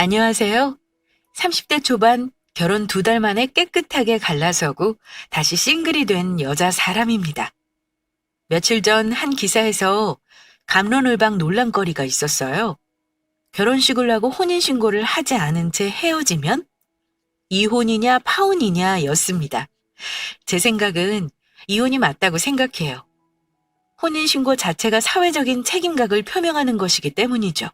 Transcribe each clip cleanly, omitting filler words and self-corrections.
안녕하세요. 30대 초반 결혼 2달 만에 깨끗하게 갈라서고 다시 싱글이 된 여자 사람입니다. 며칠 전 한 기사에서 갑론을박 논란거리가 있었어요. 결혼식을 하고 혼인신고를 하지 않은 채 헤어지면 이혼이냐 파혼이냐 였습니다. 제 생각은 이혼이 맞다고 생각해요. 혼인신고 자체가 사회적인 책임각을 표명하는 것이기 때문이죠.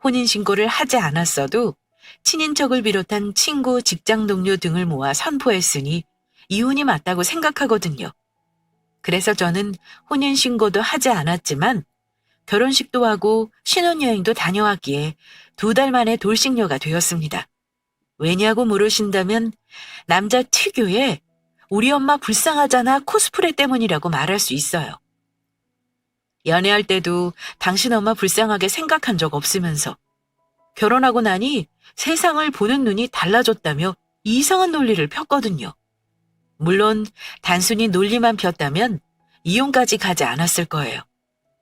혼인신고를 하지 않았어도 친인척을 비롯한 친구, 직장 동료 등을 모아 선포했으니 이혼이 맞다고 생각하거든요. 그래서 저는 혼인신고도 하지 않았지만 결혼식도 하고 신혼여행도 다녀왔기에 2달 만에 돌싱녀가 되었습니다. 왜냐고 물으신다면 남자 특유의 우리 엄마 불쌍하잖아 코스프레 때문이라고 말할 수 있어요. 연애할 때도 당신 엄마 불쌍하게 생각한 적 없으면서 결혼하고 나니 세상을 보는 눈이 달라졌다며 이상한 논리를 폈거든요. 물론 단순히 논리만 폈다면 이혼까지 가지 않았을 거예요.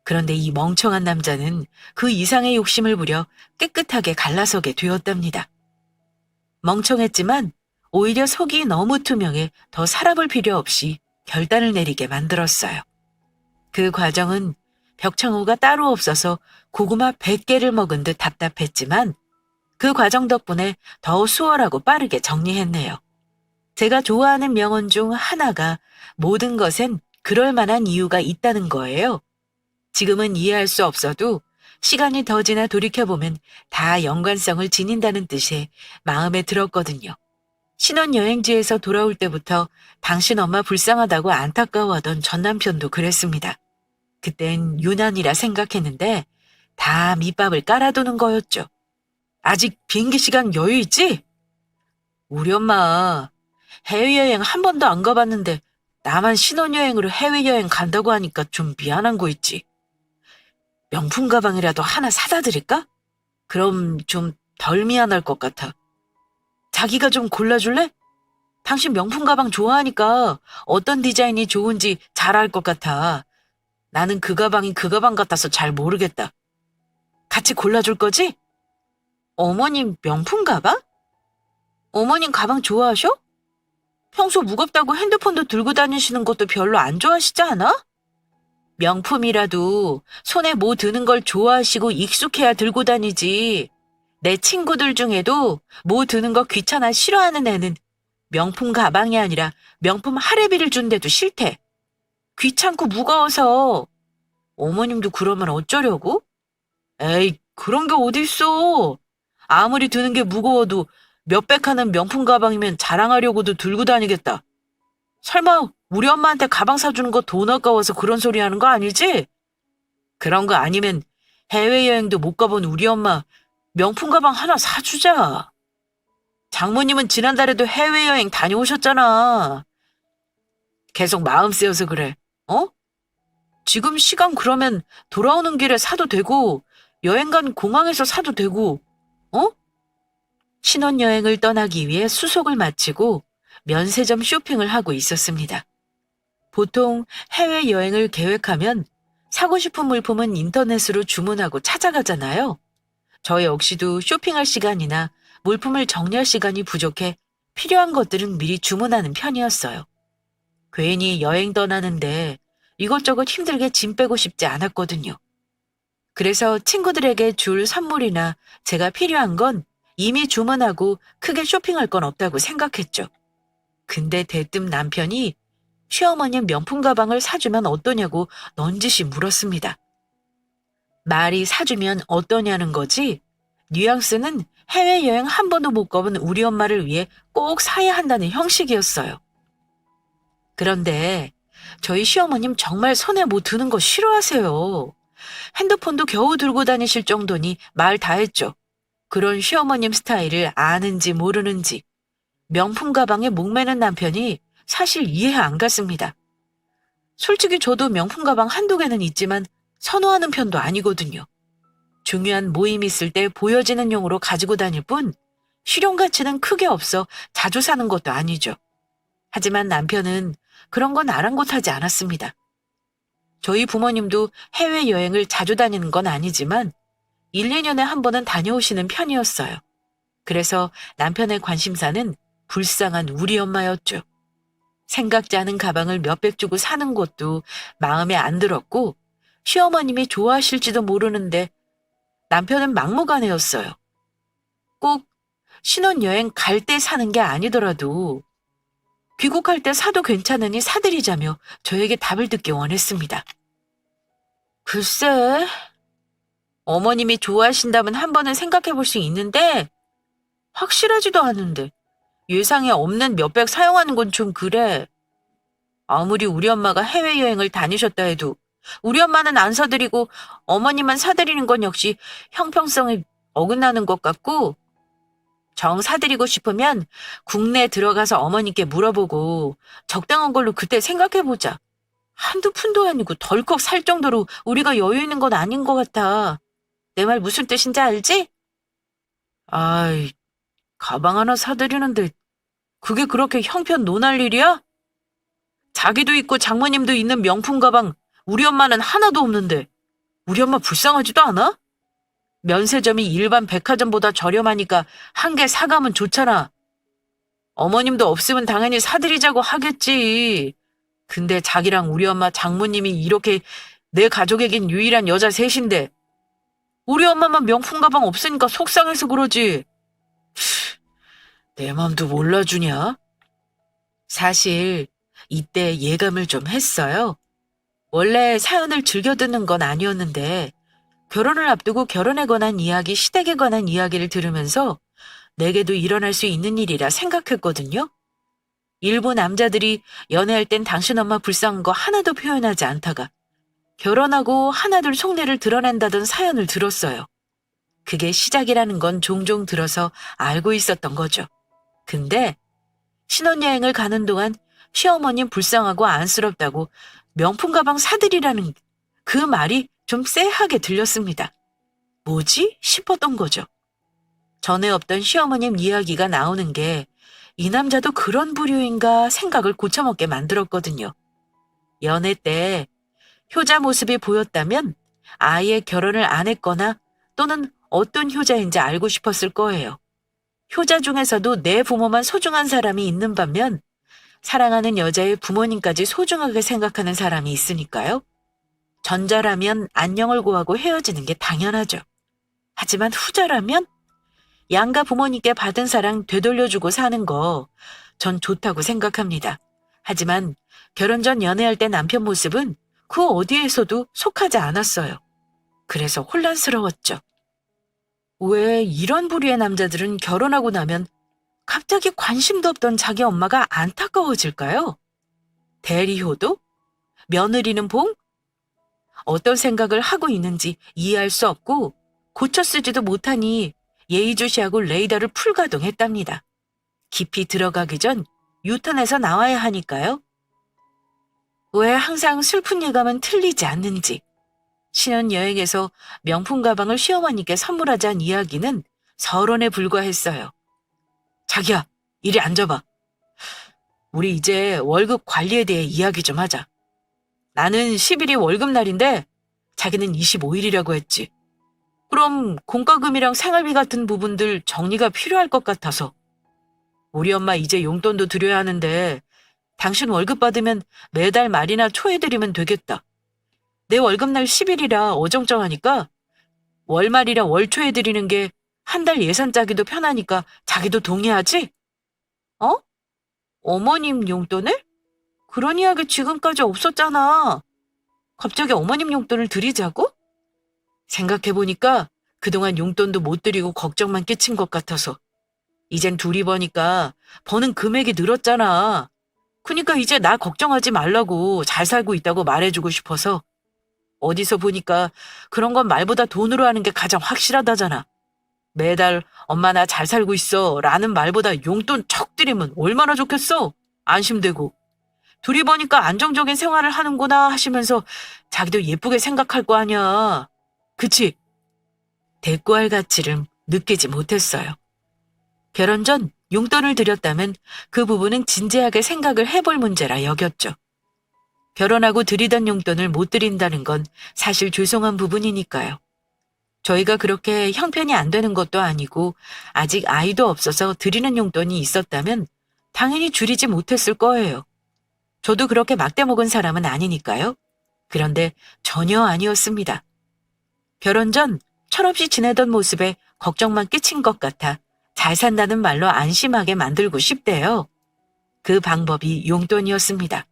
그런데 이 멍청한 남자는 그 이상의 욕심을 부려 깨끗하게 갈라서게 되었답니다. 멍청했지만 오히려 속이 너무 투명해 더 살아볼 필요 없이 결단을 내리게 만들었어요. 그 과정은 벽창호가 따로 없어서 고구마 100개를 먹은 듯 답답했지만 그 과정 덕분에 더 수월하고 빠르게 정리했네요. 제가 좋아하는 명언 중 하나가 모든 것엔 그럴 만한 이유가 있다는 거예요. 지금은 이해할 수 없어도 시간이 더 지나 돌이켜보면 다 연관성을 지닌다는 뜻에 마음에 들었거든요. 신혼여행지에서 돌아올 때부터 당신 엄마 불쌍하다고 안타까워하던 전 남편도 그랬습니다. 그땐 유난이라 생각했는데 다 밑밥을 깔아두는 거였죠. 아직 비행기 시간 여유 있지? 우리 엄마 해외여행 한 번도 안 가봤는데 나만 신혼여행으로 해외여행 간다고 하니까 좀 미안한 거 있지. 명품 가방이라도 하나 사다 드릴까? 그럼 좀 덜 미안할 것 같아. 자기가 좀 골라줄래? 당신 명품 가방 좋아하니까 어떤 디자인이 좋은지 잘 알 것 같아. 나는 그 가방이 그 가방 같아서 잘 모르겠다. 같이 골라줄 거지? 어머님 명품 가방? 어머님 가방 좋아하셔? 평소 무겁다고 핸드폰도 들고 다니시는 것도 별로 안 좋아하시지 않아? 명품이라도 손에 뭐 드는 걸 좋아하시고 익숙해야 들고 다니지. 내 친구들 중에도 뭐 드는 거 귀찮아 싫어하는 애는 명품 가방이 아니라 명품 할애비를 준대도 싫대. 귀찮고 무거워서. 어머님도 그러면 어쩌려고? 에이, 그런 게 어딨어. 아무리 드는 게 무거워도 몇백 하는 명품 가방이면 자랑하려고도 들고 다니겠다. 설마 우리 엄마한테 가방 사주는 거 돈 아까워서 그런 소리 하는 거 아니지? 그런 거 아니면 해외여행도 못 가본 우리 엄마 명품 가방 하나 사주자. 장모님은 지난달에도 해외여행 다녀오셨잖아. 계속 마음 쓰여서 그래. 어? 지금 시간 그러면 돌아오는 길에 사도 되고 여행 간 공항에서 사도 되고 어? 신혼여행을 떠나기 위해 수속을 마치고 면세점 쇼핑을 하고 있었습니다. 보통 해외여행을 계획하면 사고 싶은 물품은 인터넷으로 주문하고 찾아가잖아요. 저 역시도 쇼핑할 시간이나 물품을 정리할 시간이 부족해 필요한 것들은 미리 주문하는 편이었어요. 괜히 여행 떠나는데 이것저것 힘들게 짐 빼고 싶지 않았거든요. 그래서 친구들에게 줄 선물이나 제가 필요한 건 이미 주문하고 크게 쇼핑할 건 없다고 생각했죠. 근데 대뜸 남편이 시어머님 명품 가방을 사주면 어떠냐고 넌지시 물었습니다. 말이 사주면 어떠냐는 거지 뉘앙스는 해외여행 한 번도 못 가본 우리 엄마를 위해 꼭 사야 한다는 형식이었어요. 그런데 저희 시어머님 정말 손에 뭐 드는 거 싫어하세요. 핸드폰도 겨우 들고 다니실 정도니 말 다 했죠. 그런 시어머님 스타일을 아는지 모르는지 명품 가방에 목매는 남편이 사실 이해 안 갔습니다. 솔직히 저도 명품 가방 한두 개는 있지만 선호하는 편도 아니거든요. 중요한 모임 있을 때 보여지는 용으로 가지고 다닐 뿐 실용 가치는 크게 없어 자주 사는 것도 아니죠. 하지만 남편은 그런 건 아랑곳하지 않았습니다. 저희 부모님도 해외여행을 자주 다니는 건 아니지만 1, 2년에 한 번은 다녀오시는 편이었어요. 그래서 남편의 관심사는 불쌍한 우리 엄마였죠. 생각지 않은 가방을 몇백 주고 사는 것도 마음에 안 들었고 시어머님이 좋아하실지도 모르는데 남편은 막무가내였어요. 꼭 신혼여행 갈 때 사는 게 아니더라도 귀국할 때 사도 괜찮으니 사드리자며 저에게 답을 듣기 원했습니다. 글쎄, 어머님이 좋아하신다면 한 번은 생각해 볼 수 있는데 확실하지도 않은데 예상에 없는 몇백 사용하는 건 좀 그래. 아무리 우리 엄마가 해외여행을 다니셨다 해도 우리 엄마는 안 사드리고 어머님만 사드리는 건 역시 형평성에 어긋나는 것 같고 정 사드리고 싶으면 국내에 들어가서 어머니께 물어보고 적당한 걸로 그때 생각해보자. 한두 푼도 아니고 덜컥 살 정도로 우리가 여유 있는 건 아닌 것 같아. 내 말 무슨 뜻인지 알지? 아이, 가방 하나 사드리는데 그게 그렇게 형편 논할 일이야? 자기도 있고 장모님도 있는 명품 가방 우리 엄마는 하나도 없는데 우리 엄마 불쌍하지도 않아? 면세점이 일반 백화점보다 저렴하니까 한 개 사가면 좋잖아. 어머님도 없으면 당연히 사드리자고 하겠지. 근데 자기랑 우리 엄마 장모님이 이렇게 내 가족에겐 유일한 여자 셋인데 우리 엄마만 명품 가방 없으니까 속상해서 그러지. 내 맘도 몰라주냐? 사실 이때 예감을 좀 했어요. 원래 사연을 즐겨 듣는 건 아니었는데 결혼을 앞두고 결혼에 관한 이야기, 시댁에 관한 이야기를 들으면서 내게도 일어날 수 있는 일이라 생각했거든요. 일부 남자들이 연애할 땐 당신 엄마 불쌍한 거 하나도 표현하지 않다가 결혼하고 하나둘 속내를 드러낸다던 사연을 들었어요. 그게 시작이라는 건 종종 들어서 알고 있었던 거죠. 근데 신혼여행을 가는 동안 시어머님 불쌍하고 안쓰럽다고 명품 가방 사드리라는 그 말이 좀 쎄하게 들렸습니다. 뭐지? 싶었던 거죠. 전에 없던 시어머님 이야기가 나오는 게 이 남자도 그런 부류인가 생각을 고쳐먹게 만들었거든요. 연애 때 효자 모습이 보였다면 아예 결혼을 안 했거나 또는 어떤 효자인지 알고 싶었을 거예요. 효자 중에서도 내 부모만 소중한 사람이 있는 반면 사랑하는 여자의 부모님까지 소중하게 생각하는 사람이 있으니까요. 전자라면 안녕을 고하고 헤어지는 게 당연하죠. 하지만 후자라면 양가 부모님께 받은 사랑 되돌려주고 사는 거 전 좋다고 생각합니다. 하지만 결혼 전 연애할 때 남편 모습은 그 어디에서도 속하지 않았어요. 그래서 혼란스러웠죠. 왜 이런 부류의 남자들은 결혼하고 나면 갑자기 관심도 없던 자기 엄마가 안타까워질까요? 대리효도? 며느리는 봉? 어떤 생각을 하고 있는지 이해할 수 없고 고쳐 쓰지도 못하니 예의주시하고 레이더를 풀가동했답니다. 깊이 들어가기 전 유턴해서 나와야 하니까요. 왜 항상 슬픈 예감은 틀리지 않는지. 신혼여행에서 명품 가방을 시어머니께 선물하자는 이야기는 서론에 불과했어요. 자기야, 이리 앉아봐. 우리 이제 월급 관리에 대해 이야기 좀 하자. 나는 10일이 월급날인데 자기는 25일이라고 했지. 그럼 공과금이랑 생활비 같은 부분들 정리가 필요할 것 같아서. 우리 엄마 이제 용돈도 드려야 하는데 당신 월급 받으면 매달 말이나 초에 드리면 되겠다. 내 월급날 10일이라 어정쩡하니까 월말이라 월초에 드리는 게 한 달 예산 짜기도 편하니까 자기도 동의하지? 어? 어머님 용돈을? 그런 이야기 지금까지 없었잖아. 갑자기 어머님 용돈을 드리자고? 생각해보니까 그동안 용돈도 못 드리고 걱정만 끼친 것 같아서 이젠 둘이 버니까 버는 금액이 늘었잖아. 그러니까 이제 나 걱정하지 말라고 잘 살고 있다고 말해주고 싶어서 어디서 보니까 그런 건 말보다 돈으로 하는 게 가장 확실하다잖아. 매달 엄마 나 잘 살고 있어 라는 말보다 용돈 척 드리면 얼마나 좋겠어. 안심되고. 둘이 보니까 안정적인 생활을 하는구나 하시면서 자기도 예쁘게 생각할 거 아니야. 그치? 대꾸할 가치를 느끼지 못했어요. 결혼 전 용돈을 드렸다면 그 부분은 진지하게 생각을 해볼 문제라 여겼죠. 결혼하고 드리던 용돈을 못 드린다는 건 사실 죄송한 부분이니까요. 저희가 그렇게 형편이 안 되는 것도 아니고 아직 아이도 없어서 드리는 용돈이 있었다면 당연히 줄이지 못했을 거예요. 저도 그렇게 막대 먹은 사람은 아니니까요. 그런데 전혀 아니었습니다. 결혼 전 철없이 지내던 모습에 걱정만 끼친 것 같아 잘 산다는 말로 안심하게 만들고 싶대요. 그 방법이 용돈이었습니다.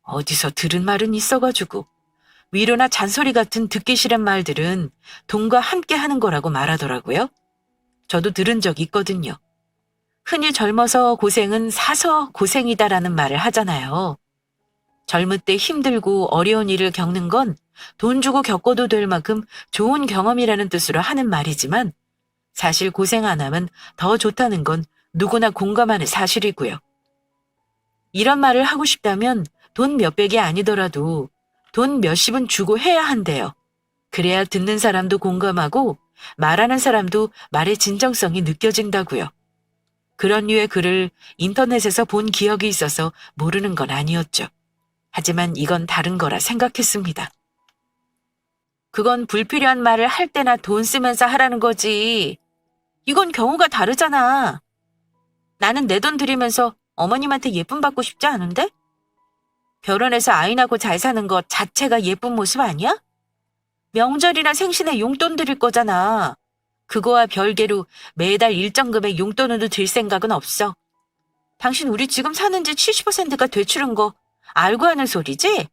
어디서 들은 말은 있어가지고 위로나 잔소리 같은 듣기 싫은 말들은 돈과 함께 하는 거라고 말하더라고요. 저도 들은 적 있거든요. 흔히 젊어서 고생은 사서 고생이다라는 말을 하잖아요. 젊을 때 힘들고 어려운 일을 겪는 건 돈 주고 겪어도 될 만큼 좋은 경험이라는 뜻으로 하는 말이지만 사실 고생 안 하면 더 좋다는 건 누구나 공감하는 사실이고요. 이런 말을 하고 싶다면 돈 몇백이 아니더라도 돈 몇십은 주고 해야 한대요. 그래야 듣는 사람도 공감하고 말하는 사람도 말의 진정성이 느껴진다고요. 그런 류의 글을 인터넷에서 본 기억이 있어서 모르는 건 아니었죠. 하지만 이건 다른 거라 생각했습니다. 그건 불필요한 말을 할 때나 돈 쓰면서 하라는 거지. 이건 경우가 다르잖아. 나는 내 돈 들이면서 어머님한테 예쁨 받고 싶지 않은데? 결혼해서 아이 낳고 잘 사는 것 자체가 예쁜 모습 아니야? 명절이나 생신에 용돈 드릴 거잖아. 그거와 별개로 매달 일정 금액 용돈으로 들 생각은 없어. 당신 우리 지금 사는 집 70%가 되추른 거 알고 하는 소리지?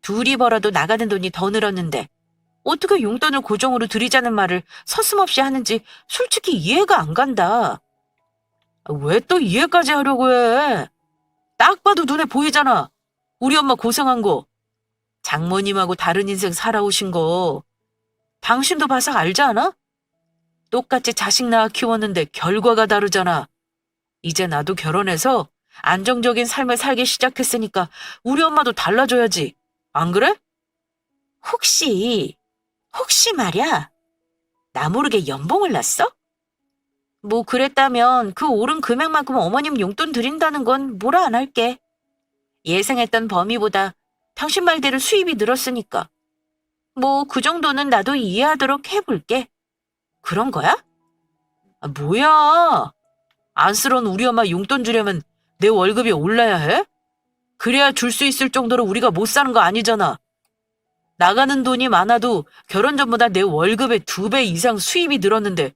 둘이 벌어도 나가는 돈이 더 늘었는데 어떻게 용돈을 고정으로 드리자는 말을 서슴없이 하는지 솔직히 이해가 안 간다. 왜 또 이해까지 하려고 해? 딱 봐도 눈에 보이잖아. 우리 엄마 고생한 거. 장모님하고 다른 인생 살아오신 거. 당신도 봐서 알지 않아? 똑같이 자식 낳아 키웠는데 결과가 다르잖아. 이제 나도 결혼해서 안정적인 삶을 살기 시작했으니까 우리 엄마도 달라져야지. 안 그래? 혹시 말이야. 나 모르게 연봉을 났어? 뭐 그랬다면 그 오른 금액만큼 어머님 용돈 드린다는 건 뭐라 안 할게. 예상했던 범위보다 당신 말대로 수입이 늘었으니까. 뭐 그 정도는 나도 이해하도록 해볼게. 그런 거야? 뭐야. 안쓰러운 우리 엄마 용돈 주려면 내 월급이 올라야 해? 그래야 줄 수 있을 정도로 우리가 못 사는 거 아니잖아. 나가는 돈이 많아도 결혼 전보다 내 월급의 2배 이상 수입이 늘었는데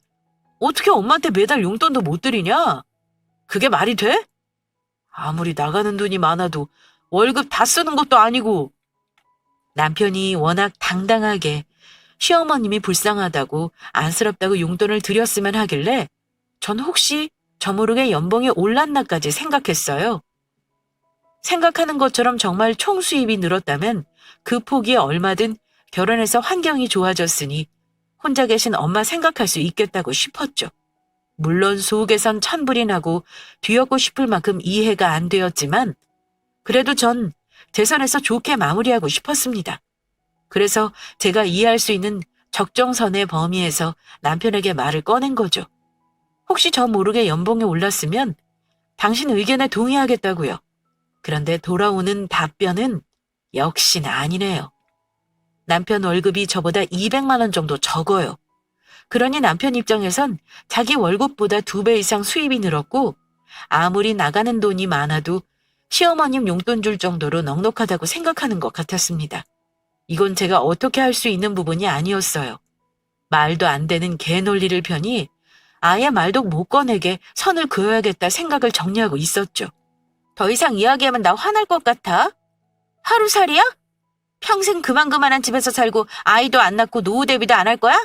어떻게 엄마한테 매달 용돈도 못 드리냐? 그게 말이 돼? 아무리 나가는 돈이 많아도 월급 다 쓰는 것도 아니고. 남편이 워낙 당당하게 시어머님이 불쌍하다고 안쓰럽다고 용돈을 드렸으면 하길래 전 혹시 저 모르게 연봉이 올랐나까지 생각했어요. 생각하는 것처럼 정말 총 수입이 늘었다면 그 폭이 얼마든 결혼해서 환경이 좋아졌으니 혼자 계신 엄마 생각할 수 있겠다고 싶었죠. 물론 속에선 천불이 나고 뒤엎고 싶을 만큼 이해가 안 되었지만 그래도 전 대선에서 좋게 마무리하고 싶었습니다. 그래서 제가 이해할 수 있는 적정선의 범위에서 남편에게 말을 꺼낸 거죠. 혹시 저 모르게 연봉이 올랐으면 당신 의견에 동의하겠다고요. 그런데 돌아오는 답변은 역시나 아니네요. 남편 월급이 저보다 200만 원 정도 적어요. 그러니 남편 입장에선 자기 월급보다 2배 이상 수입이 늘었고 아무리 나가는 돈이 많아도 시어머님 용돈 줄 정도로 넉넉하다고 생각하는 것 같았습니다. 이건 제가 어떻게 할 수 있는 부분이 아니었어요. 말도 안 되는 개 논리를 펴니 아예 말도 못 꺼내게 선을 그어야겠다 생각을 정리하고 있었죠. 더 이상 이야기하면 나 화날 것 같아? 하루살이야? 평생 그만한 집에서 살고 아이도 안 낳고 노후 대비도 안 할 거야?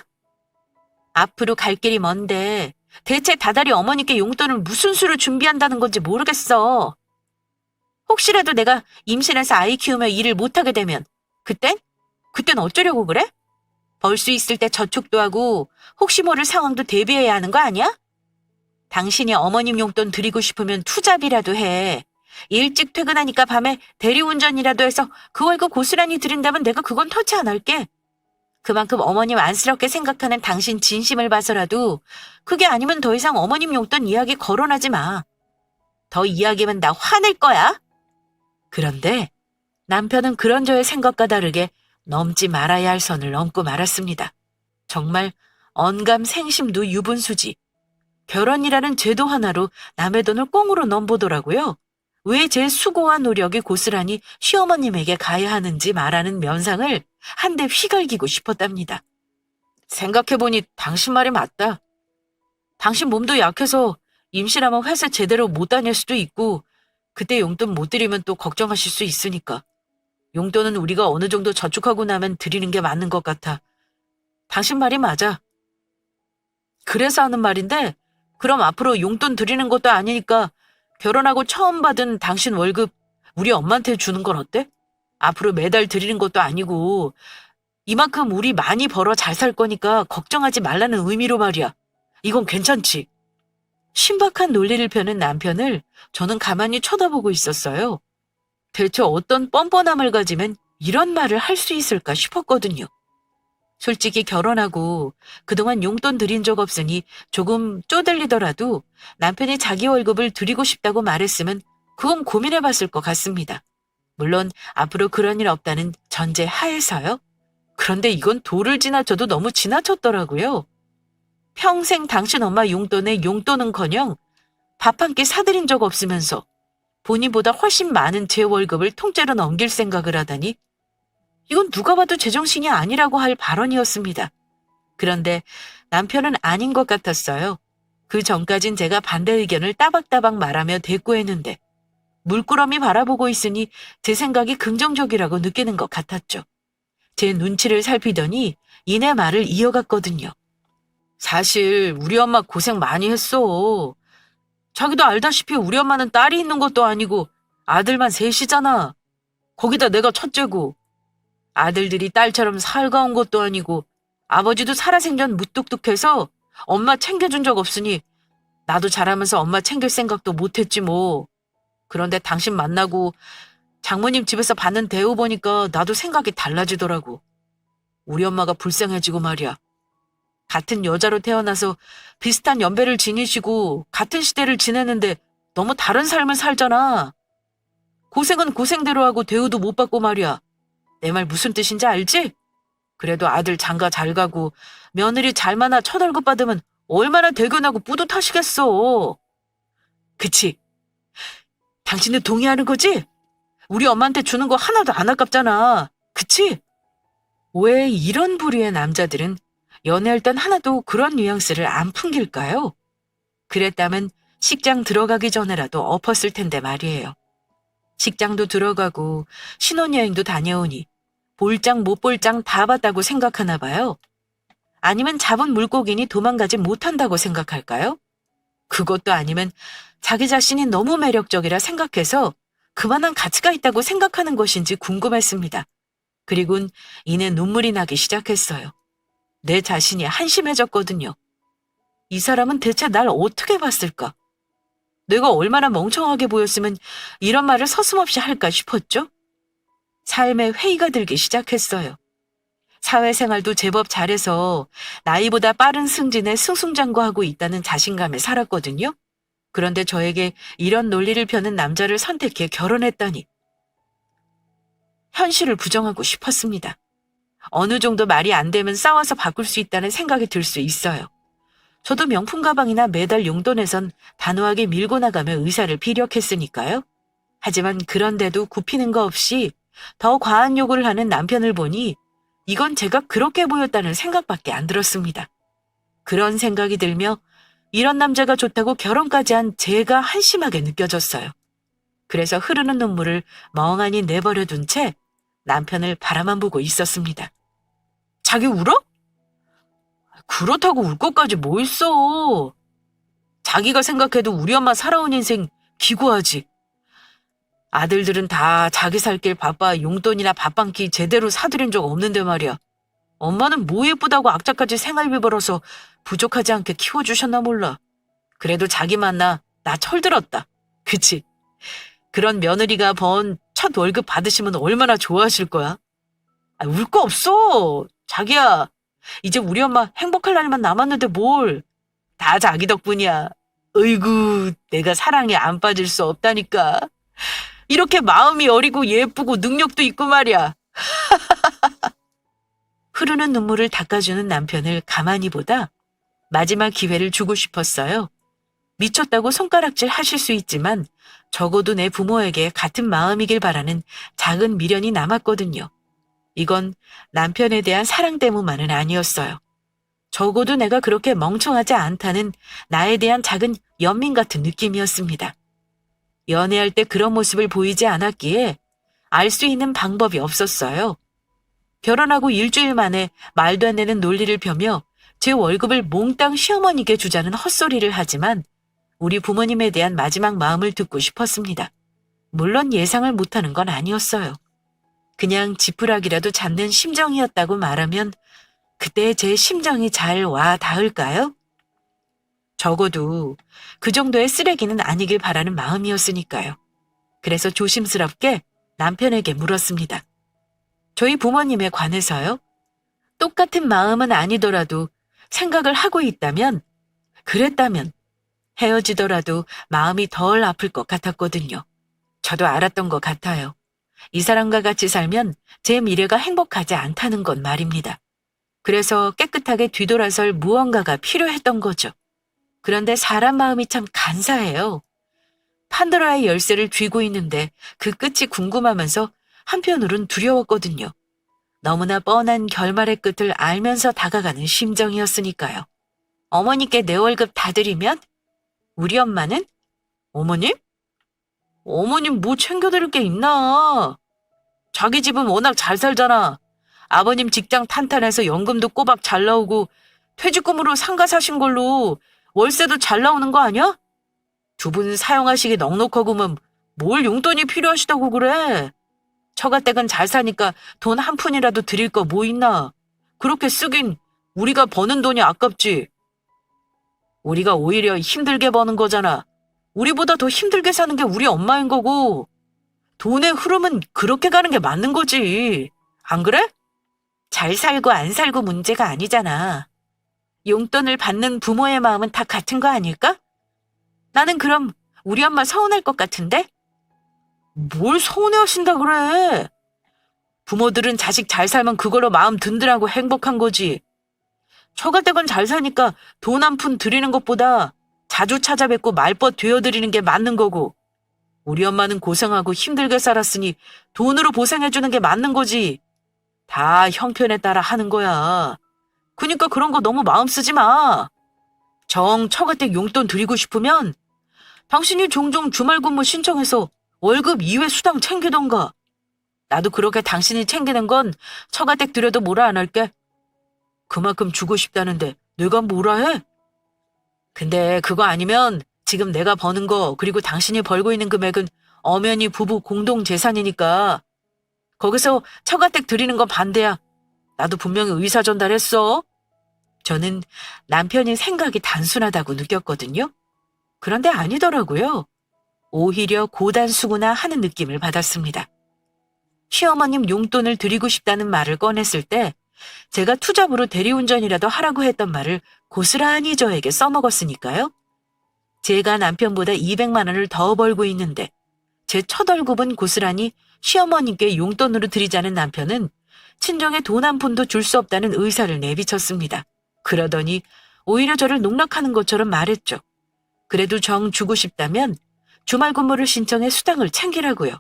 앞으로 갈 길이 먼데 대체 다달이 어머니께 용돈을 무슨 수로 준비한다는 건지 모르겠어. 혹시라도 내가 임신해서 아이 키우며 일을 못하게 되면 그땐 어쩌려고 그래? 벌 수 있을 때 저축도 하고 혹시 모를 상황도 대비해야 하는 거 아니야? 당신이 어머님 용돈 드리고 싶으면 투잡이라도 해. 일찍 퇴근하니까 밤에 대리운전이라도 해서 그 월급 고스란히 드린다면 내가 그건 터치 안 할게. 그만큼 어머님 안쓰럽게 생각하는 당신 진심을 봐서라도 그게 아니면 더 이상 어머님 용돈 이야기 거론하지 마. 더 이야기하면 나 화낼 거야. 그런데 남편은 그런 저의 생각과 다르게 넘지 말아야 할 선을 넘고 말았습니다. 정말 언감생심도 유분수지. 결혼이라는 제도 하나로 남의 돈을 꽁으로 넘보더라고요. 왜 제 수고와 노력이 고스란히 시어머님에게 가야 하는지 말하는 면상을 한 대 휘갈기고 싶었답니다. 생각해보니 당신 말이 맞다. 당신 몸도 약해서 임신하면 회사 제대로 못 다닐 수도 있고 그때 용돈 못 드리면 또 걱정하실 수 있으니까. 용돈은 우리가 어느 정도 저축하고 나면 드리는 게 맞는 것 같아. 당신 말이 맞아. 그래서 하는 말인데 그럼 앞으로 용돈 드리는 것도 아니니까 결혼하고 처음 받은 당신 월급 우리 엄마한테 주는 건 어때? 앞으로 매달 드리는 것도 아니고 이만큼 우리 많이 벌어 잘 살 거니까 걱정하지 말라는 의미로 말이야. 이건 괜찮지? 신박한 논리를 펴는 남편을 저는 가만히 쳐다보고 있었어요. 대체 어떤 뻔뻔함을 가지면 이런 말을 할 수 있을까 싶었거든요. 솔직히 결혼하고 그동안 용돈 드린 적 없으니 조금 쪼들리더라도 남편이 자기 월급을 드리고 싶다고 말했으면 그건 고민해 봤을 것 같습니다. 물론 앞으로 그런 일 없다는 전제 하에서요. 그런데 이건 도를 지나쳐도 너무 지나쳤더라고요. 평생 당신 엄마 용돈에 용돈은커녕 밥 한 끼 사드린 적 없으면서 본인보다 훨씬 많은 제 월급을 통째로 넘길 생각을 하다니 이건 누가 봐도 제정신이 아니라고 할 발언이었습니다. 그런데 남편은 아닌 것 같았어요. 그 전까진 제가 반대 의견을 따박따박 말하며 대꾸했는데 물끄러미 바라보고 있으니 제 생각이 긍정적이라고 느끼는 것 같았죠. 제 눈치를 살피더니 이내 말을 이어갔거든요. 사실 우리 엄마 고생 많이 했어. 자기도 알다시피 우리 엄마는 딸이 있는 것도 아니고 아들만 셋이잖아. 거기다 내가 첫째고 아들들이 딸처럼 살가운 것도 아니고 아버지도 살아생전 무뚝뚝해서 엄마 챙겨준 적 없으니 나도 자라면서 엄마 챙길 생각도 못했지 뭐. 그런데 당신 만나고 장모님 집에서 받는 대우 보니까 나도 생각이 달라지더라고. 우리 엄마가 불쌍해지고 말이야. 같은 여자로 태어나서 비슷한 연배를 지니시고 같은 시대를 지내는데 너무 다른 삶을 살잖아. 고생은 고생대로 하고 대우도 못 받고 말이야. 내 말 무슨 뜻인지 알지? 그래도 아들 장가 잘 가고 며느리 잘 만나 첫월급 받으면 얼마나 대견하고 뿌듯하시겠어. 그치? 당신도 동의하는 거지? 우리 엄마한테 주는 거 하나도 안 아깝잖아. 그치? 왜 이런 부류의 남자들은 연애할 땐 하나도 그런 뉘앙스를 안 풍길까요? 그랬다면 식장 들어가기 전에라도 엎었을 텐데 말이에요. 식장도 들어가고 신혼여행도 다녀오니 볼장 못 볼장 다 봤다고 생각하나 봐요. 아니면 잡은 물고기니 도망가지 못한다고 생각할까요? 그것도 아니면 자기 자신이 너무 매력적이라 생각해서 그만한 가치가 있다고 생각하는 것인지 궁금했습니다. 그리곤 이내 눈물이 나기 시작했어요. 내 자신이 한심해졌거든요. 이 사람은 대체 날 어떻게 봤을까? 내가 얼마나 멍청하게 보였으면 이런 말을 서슴없이 할까 싶었죠? 삶에 회의가 들기 시작했어요. 사회생활도 제법 잘해서 나이보다 빠른 승진에 승승장구하고 있다는 자신감에 살았거든요. 그런데 저에게 이런 논리를 펴는 남자를 선택해 결혼했다니. 현실을 부정하고 싶었습니다. 어느 정도 말이 안 되면 싸워서 바꿀 수 있다는 생각이 들 수 있어요. 저도 명품 가방이나 매달 용돈에선 단호하게 밀고 나가며 의사를 피력했으니까요. 하지만 그런데도 굽히는 거 없이 더 과한 요구를 하는 남편을 보니 이건 제가 그렇게 보였다는 생각밖에 안 들었습니다. 그런 생각이 들며 이런 남자가 좋다고 결혼까지 한 제가 한심하게 느껴졌어요. 그래서 흐르는 눈물을 멍하니 내버려둔 채 남편을 바라만 보고 있었습니다. 자기 울어? 그렇다고 울 것까지 뭐 있어. 자기가 생각해도 우리 엄마 살아온 인생 기구하지. 아들들은 다 자기 살 길 바빠 용돈이나 밥 한 끼 제대로 사드린 적 없는데 말이야. 엄마는 뭐 예쁘다고 악착같이 생활비 벌어서 부족하지 않게 키워주셨나 몰라. 그래도 자기 만나 나 철들었다. 그치? 그런 며느리가 번 첫 월급 받으시면 얼마나 좋아하실 거야? 울 거 없어. 자기야. 이제 우리 엄마 행복할 날만 남았는데 뭘. 다 자기 덕분이야. 어이구, 내가 사랑에 안 빠질 수 없다니까. 이렇게 마음이 어리고 예쁘고 능력도 있고 말이야. 흐르는 눈물을 닦아주는 남편을 가만히 보다 마지막 기회를 주고 싶었어요. 미쳤다고 손가락질 하실 수 있지만 적어도 내 부모에게 같은 마음이길 바라는 작은 미련이 남았거든요. 이건 남편에 대한 사랑 때문만은 아니었어요. 적어도 내가 그렇게 멍청하지 않다는 나에 대한 작은 연민 같은 느낌이었습니다. 연애할 때 그런 모습을 보이지 않았기에 알 수 있는 방법이 없었어요. 결혼하고 일주일 만에 말도 안 되는 논리를 펴며 제 월급을 몽땅 시어머니께 주자는 헛소리를 하지만 우리 부모님에 대한 마지막 마음을 듣고 싶었습니다. 물론 예상을 못하는 건 아니었어요. 그냥 지푸라기라도 잡는 심정이었다고 말하면 그때 제 심정이 잘 와 닿을까요? 적어도 그 정도의 쓰레기는 아니길 바라는 마음이었으니까요. 그래서 조심스럽게 남편에게 물었습니다. 저희 부모님에 관해서요? 똑같은 마음은 아니더라도 생각을 하고 있다면, 그랬다면 헤어지더라도 마음이 덜 아플 것 같았거든요. 저도 알았던 것 같아요. 이 사람과 같이 살면 제 미래가 행복하지 않다는 건 말입니다. 그래서 깨끗하게 뒤돌아설 무언가가 필요했던 거죠. 그런데 사람 마음이 참 간사해요. 판도라의 열쇠를 쥐고 있는데 그 끝이 궁금하면서 한편으론 두려웠거든요. 너무나 뻔한 결말의 끝을 알면서 다가가는 심정이었으니까요. 어머니께 내 월급 다 드리면? 우리 엄마는? 어머님? 어머님 뭐 챙겨드릴 게 있나? 자기 집은 워낙 잘 살잖아. 아버님 직장 탄탄해서 연금도 꼬박 잘 나오고 퇴직금으로 상가 사신 걸로 월세도 잘 나오는 거 아니야? 두 분 사용하시기 넉넉하고면 뭘 용돈이 필요하시다고 그래? 처가댁은 잘 사니까 돈 한 푼이라도 드릴 거 뭐 있나? 그렇게 쓰긴 우리가 버는 돈이 아깝지. 우리가 오히려 힘들게 버는 거잖아. 우리보다 더 힘들게 사는 게 우리 엄마인 거고 돈의 흐름은 그렇게 가는 게 맞는 거지. 안 그래? 잘 살고 안 살고 문제가 아니잖아. 용돈을 받는 부모의 마음은 다 같은 거 아닐까? 나는 그럼 우리 엄마 서운할 것 같은데? 뭘 서운해하신다 그래? 부모들은 자식 잘 살면 그걸로 마음 든든하고 행복한 거지. 처가댁은 잘 사니까 돈 한 푼 드리는 것보다 자주 찾아뵙고 말벗 되어드리는 게 맞는 거고 우리 엄마는 고생하고 힘들게 살았으니 돈으로 보상해주는 게 맞는 거지. 다 형편에 따라 하는 거야. 그러니까 그런 거 너무 마음 쓰지 마. 정 처가댁 용돈 드리고 싶으면 당신이 종종 주말 근무 신청해서 월급 이외 수당 챙기던가. 나도 그렇게 당신이 챙기는 건 처가댁 드려도 뭐라 안 할게. 그만큼 주고 싶다는데 내가 뭐라 해? 근데 그거 아니면 지금 내가 버는 거 그리고 당신이 벌고 있는 금액은 엄연히 부부 공동 재산이니까 거기서 처가댁 드리는 건 반대야. 나도 분명히 의사 전달했어. 저는 남편이 생각이 단순하다고 느꼈거든요. 그런데 아니더라고요. 오히려 고단수구나 하는 느낌을 받았습니다. 시어머님 용돈을 드리고 싶다는 말을 꺼냈을 때 제가 투잡으로 대리운전이라도 하라고 했던 말을 고스란히 저에게 써먹었으니까요. 제가 남편보다 200만 원을 더 벌고 있는데 제 첫 월급은 고스란히 시어머님께 용돈으로 드리자는 남편은 친정에 돈 한 푼도 줄 수 없다는 의사를 내비쳤습니다. 그러더니 오히려 저를 농락하는 것처럼 말했죠. 그래도 정 주고 싶다면 주말 근무를 신청해 수당을 챙기라고요.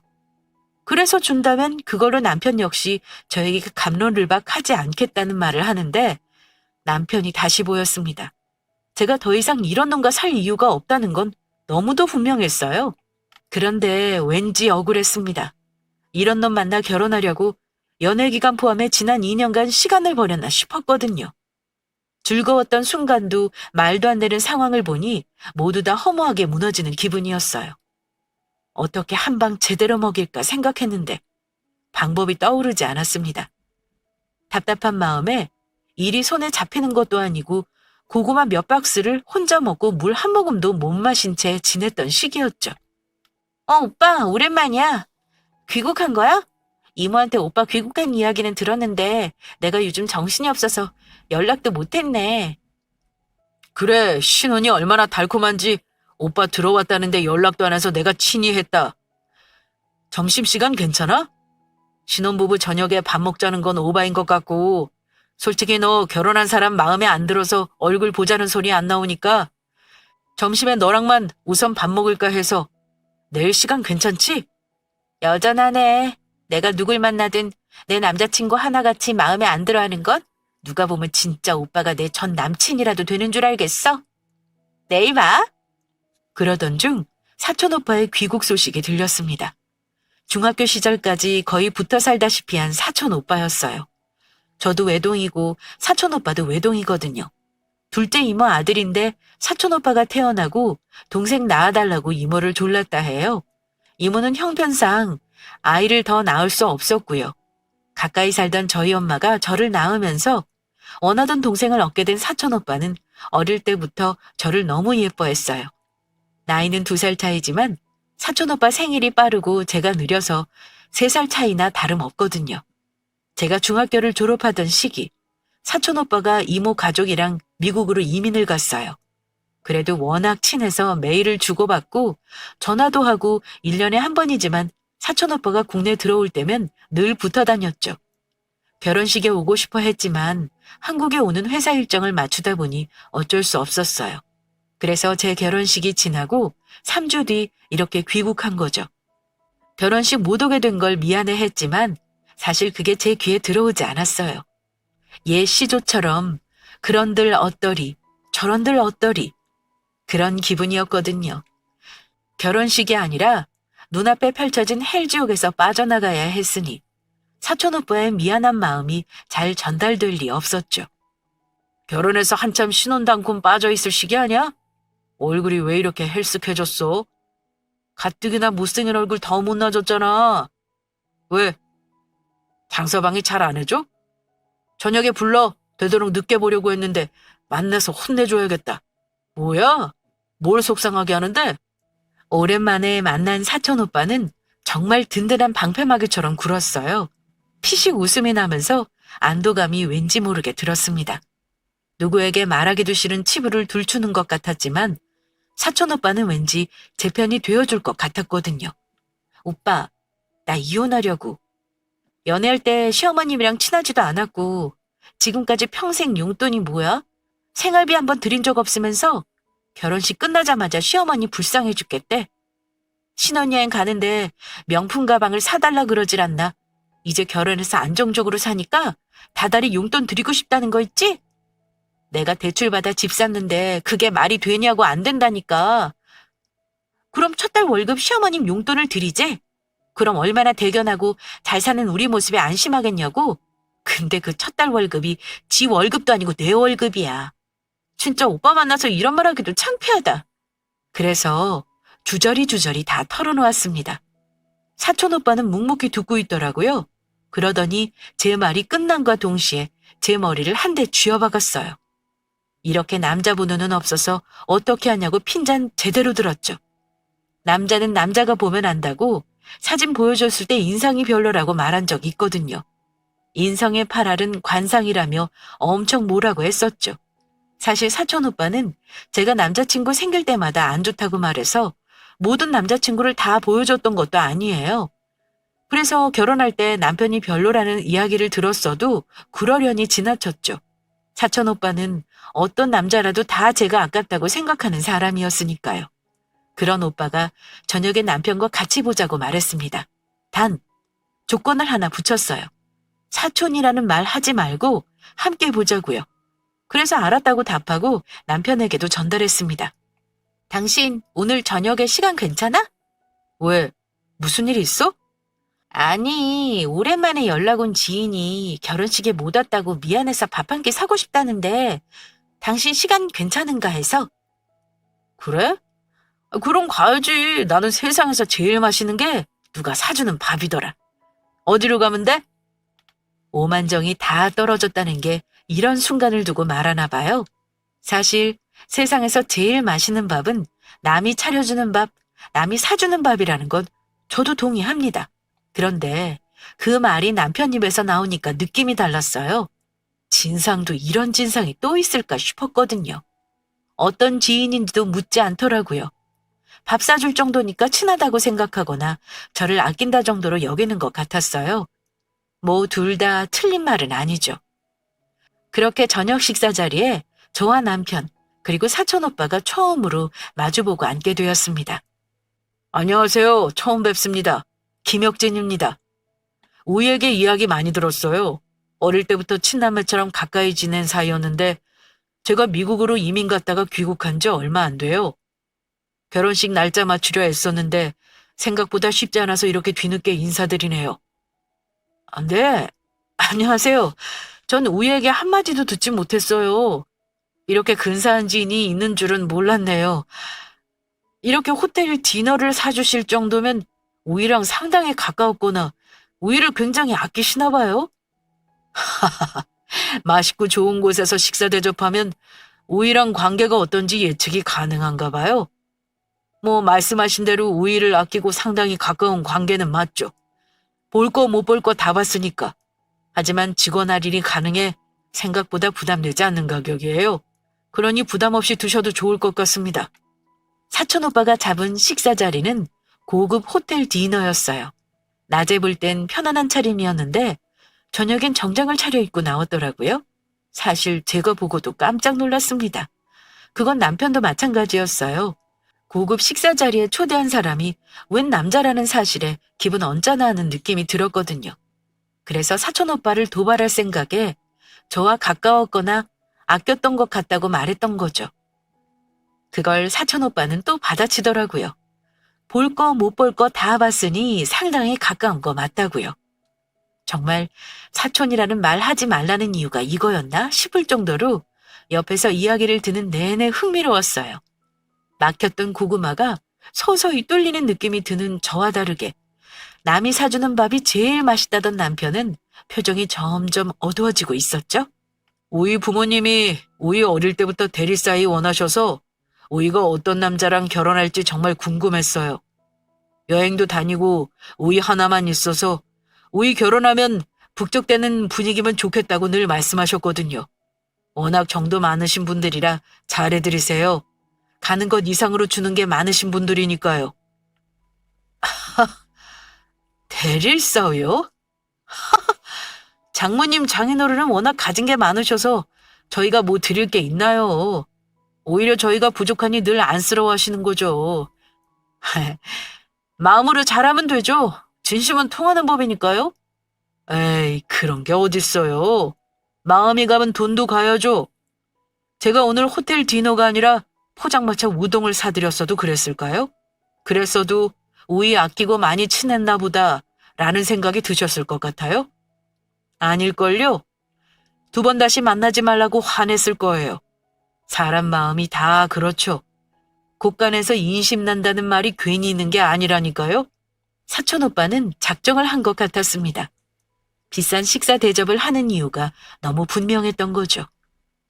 그래서 준다면 그걸로 남편 역시 저에게 갑론을박하지 않겠다는 말을 하는데 남편이 다시 보였습니다. 제가 더 이상 이런 놈과 살 이유가 없다는 건 너무도 분명했어요. 그런데 왠지 억울했습니다. 이런 놈 만나 결혼하려고 연애 기간 포함해 지난 2년간 시간을 버렸나 싶었거든요. 즐거웠던 순간도 말도 안 되는 상황을 보니 모두 다 허무하게 무너지는 기분이었어요. 어떻게 한 방 제대로 먹일까 생각했는데 방법이 떠오르지 않았습니다. 답답한 마음에 일이 손에 잡히는 것도 아니고 고구마 몇 박스를 혼자 먹고 물 한 모금도 못 마신 채 지냈던 시기였죠. 오빠 오랜만이야. 귀국한 거야? 이모한테 오빠 귀국한 이야기는 들었는데 내가 요즘 정신이 없어서 연락도 못했네. 그래, 신혼이 얼마나 달콤한지 오빠 들어왔다는데 연락도 안 해서 내가 친히 했다. 점심시간 괜찮아? 신혼부부 저녁에 밥 먹자는 건 오바인 것 같고 솔직히 너 결혼한 사람 마음에 안 들어서 얼굴 보자는 소리 안 나오니까 점심에 너랑만 우선 밥 먹을까 해서. 내일 시간 괜찮지? 여전하네. 내가 누굴 만나든 내 남자친구 하나같이 마음에 안 들어하는 건 누가 보면 진짜 오빠가 내 전 남친이라도 되는 줄 알겠어? 내일 봐. 그러던 중 사촌 오빠의 귀국 소식이 들렸습니다. 중학교 시절까지 거의 붙어 살다시피 한 사촌 오빠였어요. 저도 외동이고 사촌 오빠도 외동이거든요. 둘째 이모 아들인데 사촌 오빠가 태어나고 동생 낳아달라고 이모를 졸랐다 해요. 이모는 형편상 아이를 더 낳을 수 없었고요. 가까이 살던 저희 엄마가 저를 낳으면서 원하던 동생을 얻게 된 사촌 오빠는 어릴 때부터 저를 너무 예뻐했어요. 나이는 2살 차이지만 사촌 오빠 생일이 빠르고 제가 느려서 3살 차이나 다름없거든요. 제가 중학교를 졸업하던 시기, 사촌 오빠가 이모 가족이랑 미국으로 이민을 갔어요. 그래도 워낙 친해서 메일을 주고받고 전화도 하고 1년에 한 번이지만 사촌 오빠가 국내 들어올 때면 늘 붙어 다녔죠. 결혼식에 오고 싶어 했지만 한국에 오는 회사 일정을 맞추다 보니 어쩔 수 없었어요. 그래서 제 결혼식이 지나고 3주 뒤 이렇게 귀국한 거죠. 결혼식 못 오게 된 걸 미안해 했지만 사실 그게 제 귀에 들어오지 않았어요. 옛 시조처럼 그런들 어떠리 저런들 어떠리 그런 기분이었거든요. 결혼식이 아니라 눈앞에 펼쳐진 헬지옥에서 빠져나가야 했으니 사촌 오빠의 미안한 마음이 잘 전달될 리 없었죠. 결혼해서 한참 신혼당군 빠져있을 시기 아니야? 얼굴이 왜 이렇게 헬쓱해졌어? 가뜩이나 못생긴 얼굴 더 못나졌잖아. 왜? 장서방이 잘 안 해줘? 저녁에 불러. 되도록 늦게 보려고 했는데 만나서 혼내줘야겠다. 뭐야? 뭘 속상하게 하는데? 오랜만에 만난 사촌 오빠는 정말 든든한 방패막이처럼 굴었어요. 피식 웃음이 나면서 안도감이 왠지 모르게 들었습니다. 누구에게 말하기도 싫은 치부를 들추는 것 같았지만 사촌 오빠는 왠지 제 편이 되어줄 것 같았거든요. 오빠, 나 이혼하려고. 연애할 때 시어머님이랑 친하지도 않았고 지금까지 평생 용돈이 뭐야? 생활비 한번 드린 적 없으면서 결혼식 끝나자마자 시어머니 불쌍해 죽겠대. 신혼여행 가는데 명품 가방을 사달라 그러질 않나. 이제 결혼해서 안정적으로 사니까 다달이 용돈 드리고 싶다는 거 있지? 내가 대출받아 집 샀는데 그게 말이 되냐고 안 된다니까. 그럼 첫 달 월급 시어머님 용돈을 드리재? 그럼 얼마나 대견하고 잘 사는 우리 모습에 안심하겠냐고? 근데 그 첫 달 월급이 지 월급도 아니고 내 월급이야. 진짜 오빠 만나서 이런 말 하기도 창피하다. 그래서 주저리 다 털어놓았습니다. 사촌 오빠는 묵묵히 듣고 있더라고요. 그러더니 제 말이 끝남과 동시에 제 머리를 한 대 쥐어박았어요. 이렇게 남자 보는 없어서 어떻게 하냐고 핀잔 제대로 들었죠. 남자는 남자가 보면 안다고 사진 보여줬을 때 인상이 별로라고 말한 적이 있거든요. 인성의 8알은 관상이라며 엄청 뭐라고 했었죠. 사실 사촌 오빠는 제가 남자친구 생길 때마다 안 좋다고 말해서 모든 남자친구를 다 보여줬던 것도 아니에요. 그래서 결혼할 때 남편이 별로라는 이야기를 들었어도 그러려니 지나쳤죠. 사촌 오빠는 어떤 남자라도 다 제가 아깝다고 생각하는 사람이었으니까요. 그런 오빠가 저녁에 남편과 같이 보자고 말했습니다. 단, 조건을 하나 붙였어요. 사촌이라는 말 하지 말고 함께 보자고요. 그래서 알았다고 답하고 남편에게도 전달했습니다. 당신 오늘 저녁에 시간 괜찮아? 왜? 무슨 일 있어? 아니, 오랜만에 연락 온 지인이 결혼식에 못 왔다고 미안해서 밥 한 끼 사고 싶다는데 당신 시간 괜찮은가 해서. 그래? 그럼 가야지. 나는 세상에서 제일 맛있는 게 누가 사주는 밥이더라. 어디로 가면 돼? 오만정이 다 떨어졌다는 게 이런 순간을 두고 말하나 봐요. 사실 세상에서 제일 맛있는 밥은 남이 차려주는 밥, 남이 사주는 밥이라는 건 저도 동의합니다. 그런데 그 말이 남편 입에서 나오니까 느낌이 달랐어요. 진상도 이런 진상이 또 있을까 싶었거든요. 어떤 지인인지도 묻지 않더라고요. 밥 사줄 정도니까 친하다고 생각하거나 저를 아낀다 정도로 여기는 것 같았어요. 뭐 둘 다 틀린 말은 아니죠. 그렇게 저녁 식사 자리에 저와 남편, 그리고 사촌 오빠가 처음으로 마주보고 앉게 되었습니다. 안녕하세요. 처음 뵙습니다. 김혁진입니다. 우희에게 이야기 많이 들었어요. 어릴 때부터 친남매처럼 가까이 지낸 사이였는데 제가 미국으로 이민 갔다가 귀국한 지 얼마 안 돼요. 결혼식 날짜 맞추려 애썼는데 생각보다 쉽지 않아서 이렇게 뒤늦게 인사드리네요. 아, 네. 안녕하세요. 전 우희에게 한마디도 듣지 못했어요. 이렇게 근사한 지인이 있는 줄은 몰랐네요. 이렇게 호텔 디너를 사주실 정도면 우희랑 상당히 가까웠거나 우희를 굉장히 아끼시나 봐요. 맛있고 좋은 곳에서 식사 대접하면 우희랑 관계가 어떤지 예측이 가능한가 봐요. 뭐 말씀하신 대로 우희를 아끼고 상당히 가까운 관계는 맞죠. 볼 거 못 볼 거 다 봤으니까. 하지만 직원 할인이 가능해 생각보다 부담되지 않는 가격이에요. 그러니 부담 없이 드셔도 좋을 것 같습니다. 사촌 오빠가 잡은 식사 자리는 고급 호텔 디너였어요. 낮에 볼 땐 편안한 차림이었는데 저녁엔 정장을 차려입고 나왔더라고요. 사실 제가 보고도 깜짝 놀랐습니다. 그건 남편도 마찬가지였어요. 고급 식사 자리에 초대한 사람이 웬 남자라는 사실에 기분 언짢아하는 느낌이 들었거든요. 그래서 사촌 오빠를 도발할 생각에 저와 가까웠거나 아꼈던 것 같다고 말했던 거죠. 그걸 사촌 오빠는 또 받아치더라고요. 볼 거 못 볼 거 다 봤으니 상당히 가까운 거 맞다고요. 정말 사촌이라는 말 하지 말라는 이유가 이거였나 싶을 정도로 옆에서 이야기를 듣는 내내 흥미로웠어요. 막혔던 고구마가 서서히 뚫리는 느낌이 드는 저와 다르게 남이 사주는 밥이 제일 맛있다던 남편은 표정이 점점 어두워지고 있었죠. 우희 부모님이 우희 어릴 때부터 대리 사이 원하셔서 우희가 어떤 남자랑 결혼할지 정말 궁금했어요. 여행도 다니고 우희 하나만 있어서 우희 결혼하면 북적대는 분위기면 좋겠다고 늘 말씀하셨거든요. 워낙 정도 많으신 분들이라 잘해드리세요. 가는 것 이상으로 주는 게 많으신 분들이니까요. 대릴사요? 장모님 장인어른은 워낙 가진 게 많으셔서 저희가 뭐 드릴 게 있나요? 오히려 저희가 부족하니 늘 안쓰러워하시는 거죠. 마음으로 잘하면 되죠. 진심은 통하는 법이니까요. 에이, 그런 게 어딨어요. 마음이 가면 돈도 가야죠. 제가 오늘 호텔 디너가 아니라 포장마차 우동을 사드렸어도 그랬을까요? 그랬어도 우이 아끼고 많이 친했나 보다 라는 생각이 드셨을 것 같아요? 아닐걸요? 두 번 다시 만나지 말라고 화냈을 거예요. 사람 마음이 다 그렇죠. 곳간에서 인심난다는 말이 괜히 있는 게 아니라니까요. 사촌 오빠는 작정을 한 것 같았습니다. 비싼 식사 대접을 하는 이유가 너무 분명했던 거죠.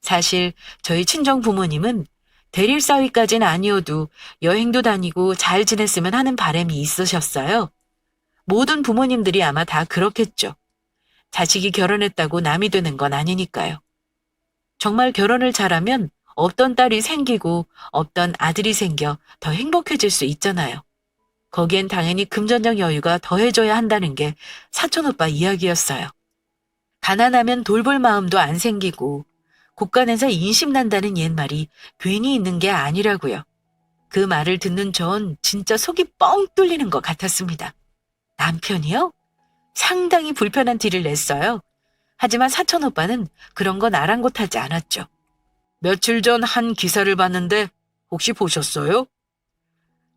사실 저희 친정 부모님은 대릴 사위까지는 아니어도 여행도 다니고 잘 지냈으면 하는 바람이 있으셨어요. 모든 부모님들이 아마 다 그렇겠죠. 자식이 결혼했다고 남이 되는 건 아니니까요. 정말 결혼을 잘하면 없던 딸이 생기고 없던 아들이 생겨 더 행복해질 수 있잖아요. 거기엔 당연히 금전적 여유가 더해져야 한다는 게 사촌 오빠 이야기였어요. 가난하면 돌볼 마음도 안 생기고 곳간에서 인심난다는 옛말이 괜히 있는 게 아니라고요. 그 말을 듣는 전 진짜 속이 뻥 뚫리는 것 같았습니다. 남편이요? 상당히 불편한 티를 냈어요. 하지만 사촌 오빠는 그런 건 아랑곳하지 않았죠. 며칠 전 한 기사를 봤는데 혹시 보셨어요?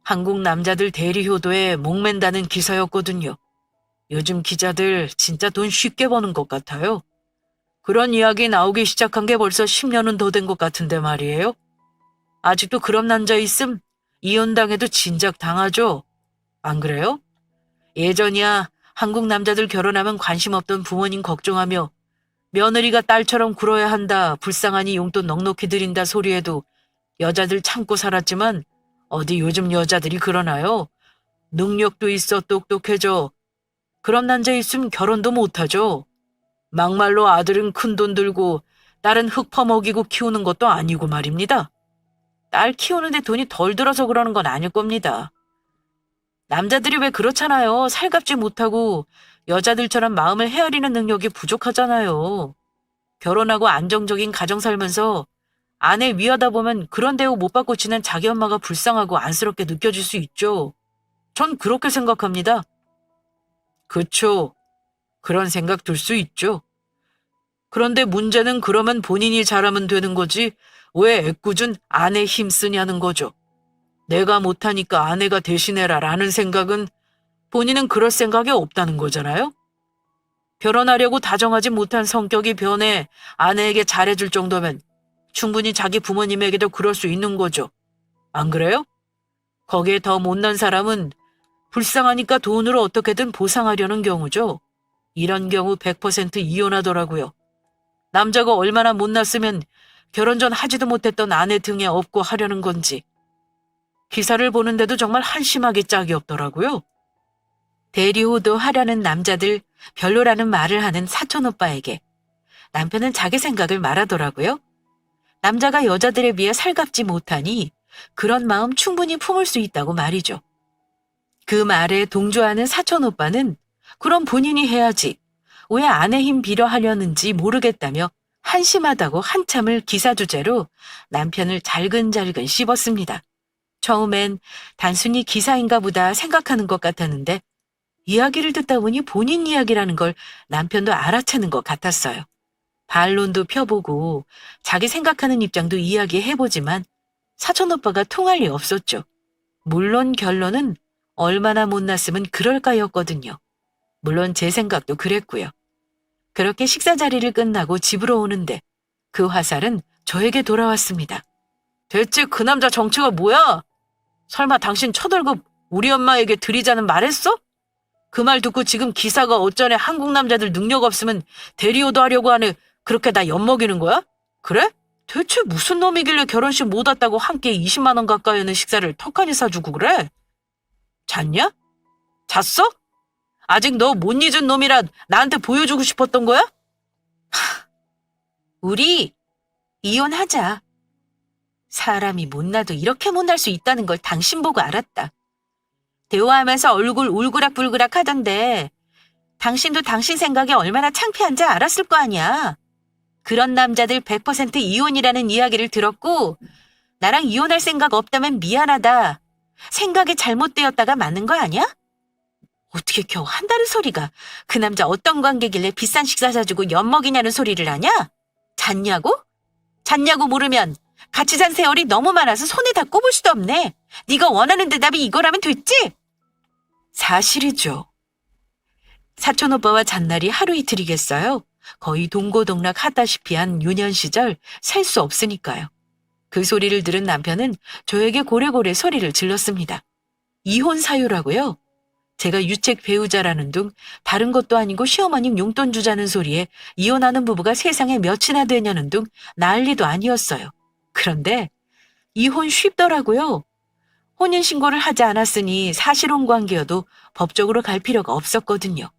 한국 남자들 대리효도에 목맨다는 기사였거든요. 요즘 기자들 진짜 돈 쉽게 버는 것 같아요. 그런 이야기 나오기 시작한 게 벌써 10년은 더 된 것 같은데 말이에요. 아직도 그런 남자 있음 이혼당해도 진작 당하죠. 안 그래요? 예전이야 한국 남자들 결혼하면 관심 없던 부모님 걱정하며 며느리가 딸처럼 굴어야 한다, 불쌍하니 용돈 넉넉히 드린다 소리에도 여자들 참고 살았지만 어디 요즘 여자들이 그러나요? 능력도 있어 똑똑해져. 그런 남자 있으면 결혼도 못하죠. 막말로 아들은 큰 돈 들고 딸은 흙 퍼먹이고 키우는 것도 아니고 말입니다. 딸 키우는데 돈이 덜 들어서 그러는 건 아닐 겁니다. 남자들이 왜 그렇잖아요. 살갑지 못하고 여자들처럼 마음을 헤아리는 능력이 부족하잖아요. 결혼하고 안정적인 가정 살면서 아내 위하다 보면 그런 대우 못 받고 지낸 자기 엄마가 불쌍하고 안쓰럽게 느껴질 수 있죠. 전 그렇게 생각합니다. 그쵸. 그런 생각 들 수 있죠. 그런데 문제는 그러면 본인이 잘하면 되는 거지 왜 애꿎은 아내 힘쓰냐는 거죠. 내가 못하니까 아내가 대신해라 라는 생각은 본인은 그럴 생각이 없다는 거잖아요. 결혼하려고 다정하지 못한 성격이 변해 아내에게 잘해줄 정도면 충분히 자기 부모님에게도 그럴 수 있는 거죠. 안 그래요? 거기에 더 못난 사람은 불쌍하니까 돈으로 어떻게든 보상하려는 경우죠. 이런 경우 100% 이혼하더라고요. 남자가 얼마나 못났으면 결혼 전 하지도 못했던 아내 등에 업고 하려는 건지. 기사를 보는데도 정말 한심하게 짝이 없더라고요. 대리호도 하려는 남자들 별로라는 말을 하는 사촌오빠에게 남편은 자기 생각을 말하더라고요. 남자가 여자들에 비해 살갑지 못하니 그런 마음 충분히 품을 수 있다고 말이죠. 그 말에 동조하는 사촌오빠는 그럼 본인이 해야지. 왜 아내 힘 빌어 하려는지 모르겠다며 한심하다고 한참을 기사 주제로 남편을 잘근잘근 씹었습니다. 처음엔 단순히 기사인가 보다 생각하는 것 같았는데 이야기를 듣다 보니 본인 이야기라는 걸 남편도 알아채는 것 같았어요. 반론도 펴보고 자기 생각하는 입장도 이야기해보지만 사촌오빠가 통할 리 없었죠. 물론 결론은 얼마나 못났으면 그럴까였거든요. 물론 제 생각도 그랬고요. 그렇게 식사 자리를 끝나고 집으로 오는데 그 화살은 저에게 돌아왔습니다. 대체 그 남자 정체가 뭐야? 설마 당신 첫 월급 우리 엄마에게 드리자는 말했어? 그 말 듣고 지금 기사가 어쩌네 한국 남자들 능력 없으면 대리호도 하려고 하네 그렇게 나 엿먹이는 거야? 그래? 대체 무슨 놈이길래 결혼식 못 왔다고 한 끼에 20만 원 가까이 하는 식사를 턱하니 사주고 그래? 잤냐? 잤어? 아직 너 못 잊은 놈이라 나한테 보여주고 싶었던 거야? 우리 이혼하자. 사람이 못나도 이렇게 못날 수 있다는 걸 당신 보고 알았다. 대화하면서 얼굴 울그락불그락 하던데 당신도 당신 생각이 얼마나 창피한지 알았을 거 아니야. 그런 남자들 100% 이혼이라는 이야기를 들었고 나랑 이혼할 생각 없다면 미안하다. 생각이 잘못되었다가 맞는 거 아니야? 어떻게 겨우 한다는 소리가 그 남자 어떤 관계길래 비싼 식사 사주고 엿먹이냐는 소리를 하냐? 잤냐고? 잤냐고 물으면 같이 잔 세월이 너무 많아서 손에 다 꼽을 수도 없네. 네가 원하는 대답이 이거라면 됐지? 사실이죠. 사촌오빠와 잔날이 하루 이틀이겠어요. 거의 동고동락 하다시피 한 유년 시절 셀 수 없으니까요. 그 소리를 들은 남편은 저에게 고래고래 소리를 질렀습니다. 이혼 사유라고요? 제가 유책 배우자라는 둥 다른 것도 아니고 시어머님 용돈 주자는 소리에 이혼하는 부부가 세상에 몇이나 되냐는 둥 난리도 아니었어요. 그런데 이혼 쉽더라고요. 혼인신고를 하지 않았으니 사실혼 관계여도 법적으로 갈 필요가 없었거든요.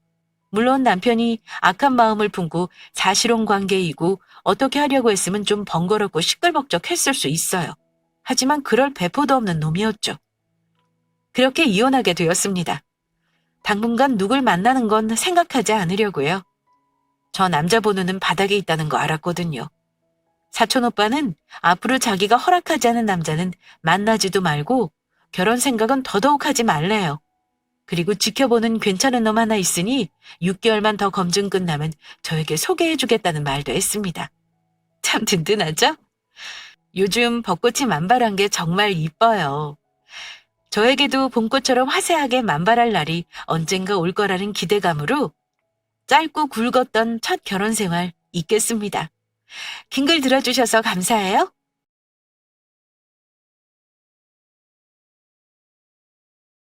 물론 남편이 악한 마음을 품고 사실혼 관계이고 어떻게 하려고 했으면 좀 번거롭고 시끌벅적했을 수 있어요. 하지만 그럴 배포도 없는 놈이었죠. 그렇게 이혼하게 되었습니다. 당분간 누굴 만나는 건 생각하지 않으려고요. 저 남자 번호는 바닥에 있다는 거 알았거든요. 사촌오빠는 앞으로 자기가 허락하지 않은 남자는 만나지도 말고 결혼 생각은 더더욱 하지 말래요. 그리고 지켜보는 괜찮은 놈 하나 있으니 6개월만 더 검증 끝나면 저에게 소개해주겠다는 말도 했습니다. 참 든든하죠? 요즘 벚꽃이 만발한 게 정말 이뻐요. 저에게도 봄꽃처럼 화사하게 만발할 날이 언젠가 올 거라는 기대감으로 짧고 굵었던 첫 결혼 생활 잊겠습니다. 긴 글 들어주셔서 감사해요.